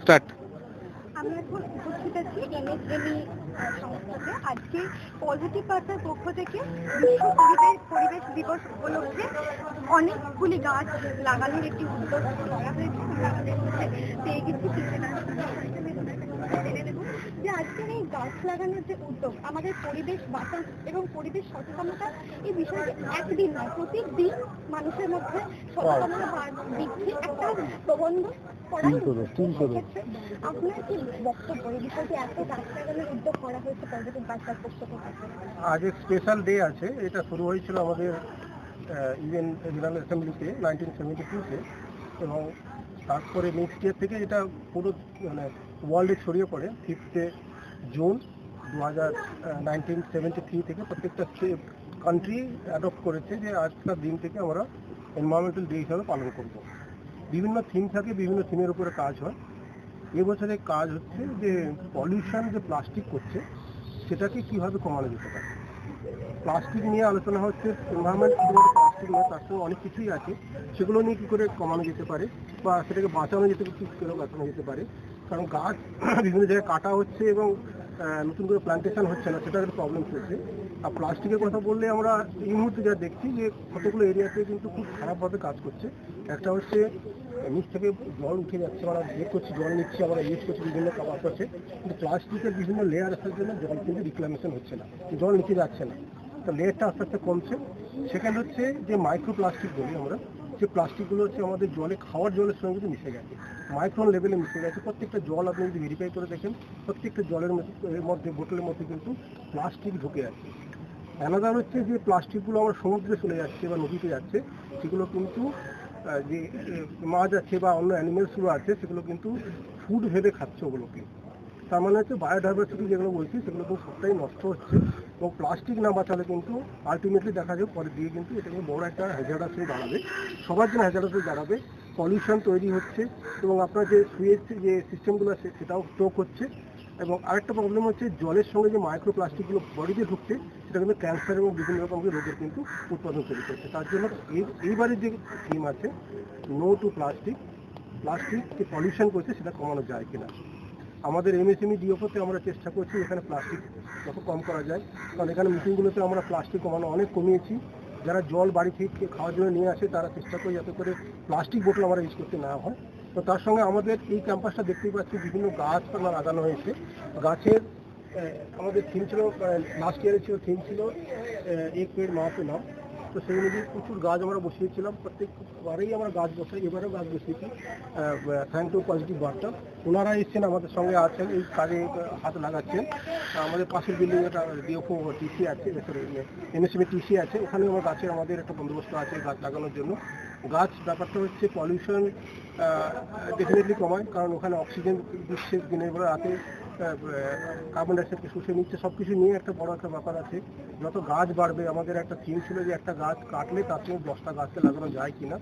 Start. আমি এখন উপস্থিত আছি এমএসএমই সংস্থাতে। আজকে পজিটিভ বার্তার পক্ষ থেকে বিশ্ব পরিবেশ দিবস উপলক্ষে অনেকগুলি গাছ লাগানোর একটি উদ্যোগ করা হয়েছে। আমাদের মধ্যে পেয়ে গেছি জেনে নেব যে আজকের এই গাছ লাগানোর যে উদ্যোগ, আমাদের পরিবেশ বাঁচান এবং পরিবেশ সচেতনতা এই বিষয়টি একদিন নয়, প্রতিদিন মানুষের মধ্যে সচেতনতা বৃদ্ধি একটা প্রবন্ধ করার ক্ষেত্রে আপনার কি বক্তব্য এই বিষয়টি এত গাছ লাগানোর উদ্যোগ করা হয়েছে পজিটিভ বার্তার পক্ষ থেকে? আজ এক স্পেশাল ডে আছে। এটা শুরু হয়েছিল আমাদের ইউএন জেনারেল অ্যাসেম্বলিতে 1972-তে, এবং তারপরে নেক্সট ইয়ার থেকে এটা পুরো মানে ওয়ার্ল্ডে ছড়িয়ে পড়ে। 5 জুন 1973 থেকে প্রত্যেকটা কান্ট্রি অ্যাডপ্ট করেছে যে আজকের দিন থেকে আমরা এনভায়রনমেন্টাল ডে হিসাবে পালন করব। বিভিন্ন থিম থাকে, বিভিন্ন থিমের উপরে কাজ হয়। এবছরে কাজ হচ্ছে যে পলিউশন যে প্লাস্টিক করছে সেটাকে কীভাবে কমানো যেতে পারে। প্লাস্টিক নিয়ে আলোচনা হচ্ছে, এনভায়রনমেন্ট কীভাবে প্লাস্টিক নয় তার সঙ্গে অনেক কিছুই আছে, সেগুলো নিয়ে কী করে কমানো যেতে পারে বা সেটাকে বাঁচানো যেতে কী করে বাঁচানো যেতে পারে। কারণ গাছ বিভিন্ন জায়গায় কাটা হচ্ছে এবং নতুন করে প্ল্যান্টেশন হচ্ছে না, সেটার একটা প্রবলেম চলছে। আর প্লাস্টিকের কথা বললে আমরা এই মুহূর্তে যা দেখছি যে কতগুলো এরিয়াতে কিন্তু খুব খারাপভাবে কাজ করছে। একটা হচ্ছে নিচ থেকে জল উঠে যাচ্ছে, আমরা বের করছি, জল নিচ্ছি, আমরা ইউজ করছি, বিভিন্ন কাজ করছে, কিন্তু প্লাস্টিকের বিভিন্ন লেয়ার আসার জন্য জল কিন্তু রিক্লামেশন হচ্ছে না, জল নিচে যাচ্ছে না, তো লেয়ারটা আস্তে আস্তে কমছে। সেকেন্ড হচ্ছে যে মাইক্রো প্লাস্টিক বলি আমরা, যে প্লাস্টিকগুলো হচ্ছে আমাদের জলে, খাওয়ার জলের সঙ্গে কিন্তু মিশে গেছে, মাইক্রন লেভেলে মিশে গেছে। প্রত্যেকটা জল আপনি যদি ভেরিফাই করে দেখেন, প্রত্যেকটা জলের মধ্যে বোতলের মধ্যে কিন্তু প্লাস্টিক ঢুকে যাচ্ছে। অ্যানাদার হচ্ছে যে প্লাস্টিকগুলো আমার সমুদ্রে চলে যাচ্ছে বা নদীতে যাচ্ছে, সেগুলো কিন্তু যে মাছ আছে বা অন্য অ্যানিমেলসগুলো আছে সেগুলো কিন্তু ফুড ভেবে খাচ্ছে ওগুলোকে। তার মানে হচ্ছে বায়োডাইভার্সিটি যেগুলো বলছি সেগুলো কিন্তু সবটাই নষ্ট হচ্ছে। এবং প্লাস্টিক না বাঁচালে কিন্তু আলটিমেটলি দেখা যাবে পরে দিয়ে কিন্তু এটা বড় একটা হ্যাজার্ডাস হয়ে দাঁড়াবে, সবার জন্য হ্যাজার্ডাস হয়ে দাঁড়াবে। পলিউশন তৈরি হচ্ছে এবং আপনার যে সুয়েজ যে সিস্টেমগুলো আছে সেটাও স্ট্রোক হচ্ছে। এবং আরেকটা প্রবলেম হচ্ছে জলের সঙ্গে যে মাইক্রো প্লাস্টিকগুলো বডিতে ঢুকছে সেটা কিন্তু ক্যান্সার এবং বিভিন্ন রকম রোগের কিন্তু উৎপাদন তৈরি করছে। তার জন্য এইবারের যে থিম আছে নো টু প্লাস্টিক, প্লাস্টিক যে পলিউশন করছে সেটা কমানো যায় কিনা। আমাদের এমএসএমই ডিওপোতে আমরা চেষ্টা করছি এখানে প্লাস্টিক যত কম করা যায়, কারণ এখানে মিটিংগুলোতে আমরা প্লাস্টিক কমানো অনেক কমিয়েছি। যারা জল বাড়ি থেকে খাওয়ার জন্য নিয়ে আসে তারা চেষ্টা করে যাতে করে প্লাস্টিক বোতল আমরা ইউজ করতে না হয়। তো তার সঙ্গে আমাদের এই ক্যাম্পাসটা দেখতেই পাচ্ছি বিভিন্ন গাছপালা লাগানো হয়েছে। গাছের আমাদের থিম ছিল, লাস্ট ইয়ারে ছিল থিম ছিল এক পেড় মা পে নাম। তো সেই অনুযায়ী প্রচুর গাছ আমরা বসিয়েছিলাম, প্রত্যেকবারেই আমরা গাছ বসাই, এবারেও গাছ বসিয়েছি। থ্যাংক ইউ পজিটিভ বার্তা। ওনারা এসছেন, আমাদের সঙ্গে আছেন, এই কাজে হাত লাগাচ্ছেন। আমাদের পাশের বিল্ডিং একটা ডিওফো টিসি আছে, এমএসএমই টিসি আছে, ওখানে আমার গাছের আমাদের একটা বন্দোবস্ত আছে গাছ লাগানোর জন্য। গাছ ব্যাপারটা হচ্ছে পলিউশন ডেফিনেটলি কমায়, কারণ ওখানে অক্সিজেন দিচ্ছে, দিনের বেলা রাতে কার্বন ডাইঅক্সাইডকে শুষে নিচ্ছে, সব কিছু নিয়ে একটা বড় একটা ব্যাপার আছে। যত গাছ বাড়বে, আমাদের একটা থিম ছিল যে একটা গাছ কাটলে তার সঙ্গে 10টা গাছকে লাগানো যায় কিনা,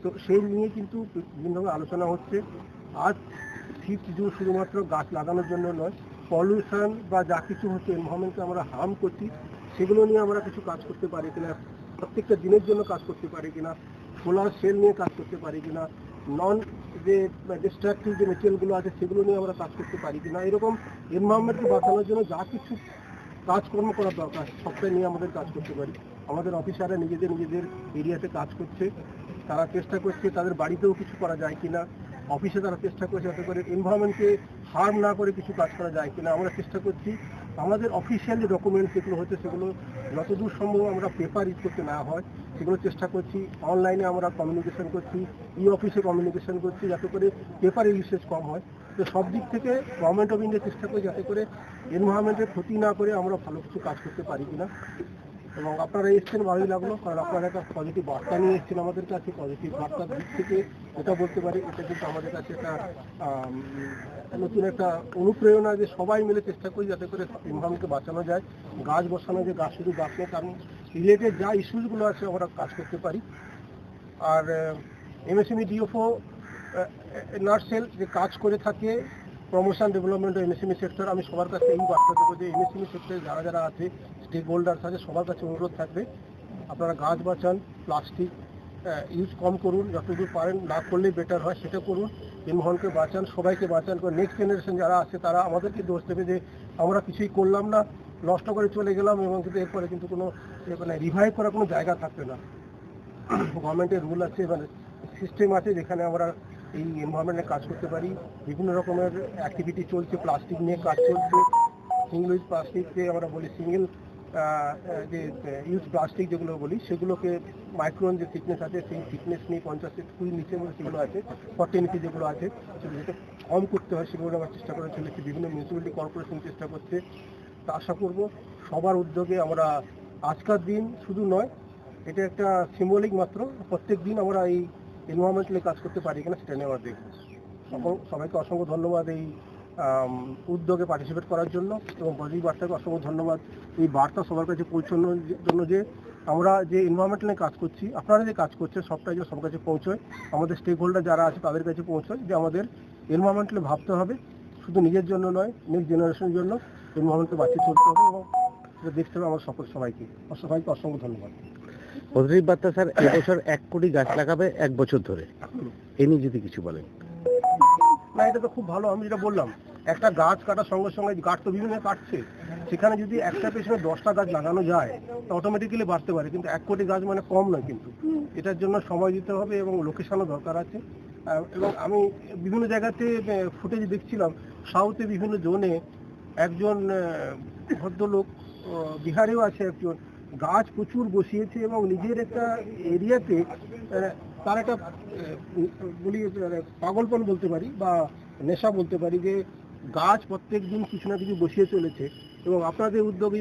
তো সেই নিয়ে কিন্তু বিভিন্নভাবে আলোচনা হচ্ছে। আজ 5 জুন শুধুমাত্র গাছ লাগানোর জন্য নয়, পলিউশন বা যা কিছু হচ্ছে এনভায়রনমেন্টকে আমরা হার্ম করছি সেগুলো নিয়ে আমরা কিছু কাজ করতে পারি কিনা, প্রত্যেকটা দিনের জন্য কাজ করতে পারি কিনা, সোলার সেল নিয়ে কাজ করতে পারি কিনা, নন যে ডিস্ট্রাকটিভ যে মেটেরিয়ালগুলো আছে সেগুলো নিয়ে আমরা কাজ করতে পারি কিনা। এরকম এনভায়রনমেন্টকে বাঁচানোর জন্য যা কিছু কাজকর্ম করার দরকার সবটাই নিয়ে আমাদের কাজ করতে পারি। আমাদের অফিসাররা নিজেদের এরিয়াতে কাজ করছে, তারা চেষ্টা করছে তাদের বাড়িতেও কিছু করা যায় কিনা, অফিসে তারা চেষ্টা করছে যাতে করে এনভায়রনমেন্টকে হার্ম না করে কিছু কাজ করা যায় কিনা। আমরা চেষ্টা করছি আমাদের অফিসিয়াল যে ডকুমেন্টস যেগুলো হচ্ছে সেগুলো যতদূর সম্ভব আমরা পেপার ইউজ করতে না হয় সেগুলো চেষ্টা করছি। অনলাইনে আমরা কমিউনিকেশন করছি, ই অফিসে কমিউনিকেশন করছি, যাতে করে পেপারের ইউসেজ কম হয়। তো সব দিক থেকে গভর্নমেন্ট অফ ইন্ডিয়া চেষ্টা করে যাতে করে এনভায়রনমেন্টের ক্ষতি না করে আমরা ভালো কিছু কাজ করতে পারি কিনা। এবং আপনারা এসছেন ভালোই লাগলো, কারণ আপনারা একটা পজিটিভ বার্তা নিয়ে এসছেন আমাদের কাছে। পজিটিভ বার্তার দিক থেকে এটা বলতে পারি, এটা কিন্তু আমাদের কাছে একটা নতুন একটা অনুপ্রেরণা যে সবাই মিলে চেষ্টা করি যাতে করে এনভায়রনমেন্টকে বাঁচানো যায়, গাছ বসানো যায়, গাছ শুধু গাছ নেই, কারণ রিলেটেড যা ইস্যুসগুলো আছে আমরা কাজ করতে পারি। আর এমএসএমই ডিওফো নার্সেল যে কাজ করে থাকে প্রমোশন ডেভেলপমেন্ট ও এমএসএমই সেক্টর, আমি সবার কাছে এই বার্তা দেবো যে এমএসএমই সেক্টরে যারা যারা আছে স্টেক হোল্ডার্স আছে সবার কাছে অনুরোধ থাকবে আপনারা গাছ বাঁচান, প্লাস্টিক ইউজ কম করুন, যতদূর পারেন না করলেই বেটার হয় সেটা করুন। এনভায়রনমেন্টকে বাঁচান, সবাইকে বাঁচান। নেক্সট জেনারেশন যারা আছে তারা আমাদেরকে দোষ দেবে যে আমরা কিছুই করলাম না, নষ্ট করে চলে গেলাম, এবং কিন্তু এরপরে কিন্তু কোনো মানে রিভাইভ করার কোনো জায়গা থাকবে না। গভর্নমেন্টের রুল আছে, মানে সিস্টেম আছে যেখানে আমরা এই এনভায়রনমেন্টে কাজ করতে পারি। বিভিন্ন রকমের অ্যাক্টিভিটি চলছে, প্লাস্টিক নিয়ে কাজ চলছে। সিঙ্গেল ইউজ প্লাস্টিককে আমরা বলি সিঙ্গেল যে ইউজ প্লাস্টিক যেগুলো বলি সেগুলোকে মাইক্রোন যে থিকনেস আছে সেই থিকনেস নিয়ে 50 ফুট নিচে সেগুলো আছে, 40 ইঞ্চি যেগুলো আছে সেগুলো যাতে কম করতে হয় সেগুলো আমরা চেষ্টা করে চলেছি। বিভিন্ন মিউনিসিপ্যালিটি কর্পোরেশন চেষ্টা করছে। তা আশা করব সবার উদ্যোগে আমরা আজকের দিন শুধু নয়, এটা একটা সিম্বলিক মাত্র, প্রত্যেক দিন আমরা এই এনভায়রনমেন্টালি কাজ করতে পারি কিনা সেটা নিয়ে আমরা দেখব। সবাইকে অসংখ্য ধন্যবাদ এই উদ্যোগে পার্টিসিপেট করার জন্য, এবং বদ্রী বার্তাকে অসংখ্য ধন্যবাদ এই বার্তা সবার কাছে পৌঁছানোর জন্য, যে আমরা যে এনভায়রনমেন্টালি কাজ করছি, আপনারা যে কাজ করছেন সবটাই যেন সবার কাছে পৌঁছয়, আমাদের স্টেক হোল্ডার যারা আছে তাদের কাছে পৌঁছয়, যে আমাদের এনভায়রনমেন্টালি ভাবতে হবে, শুধু নিজের জন্য নয়, নেক্সট জেনারেশনের জন্য এনভায়রনমেন্টকে বাঁচিয়ে চলতে হবে, এবং সেটা দেখতে হবে আমার সবাইকে অসংখ্য ধন্যবাদ। বদ্রী বার্তা স্যার এবছর 1 কোটি গাছ লাগাবে 1 বছর ধরে, এ নিয়ে যদি কিছু বলেন। না, এটা তো খুব ভালো। আমি যেটা বললাম, একটা গাছ কাটার সঙ্গে সঙ্গে গাছ তো বিভিন্ন কাটছে, সেখানে যদি একটা পেছনে 10টা গাছ লাগানো যায় তো অটোমেটিক্যালি বাড়তে পারে, কিন্তু 1 কোটি গাছ মানে কম নয়। কিন্তু এটার জন্য সময় দিতে হবে এবং লোকেশনও দরকার আছে। এবং আমি বিভিন্ন জায়গাতে ফুটেজ দেখছিলাম, সাউথে বিভিন্ন জোনে একজন ভদ্রলোক, বিহারেও আছে একজন, গাছ প্রচুর বসিয়েছে এবং নিজের একটা এরিয়াতে তার একটা বলি পাগলপন বলতে পারি বা নেশা বলতে পারি, যে গাছ প্রত্যেক দিন কিছু না কিছু বসিয়ে চলেছে। এবং আপনাদের উদ্যোগে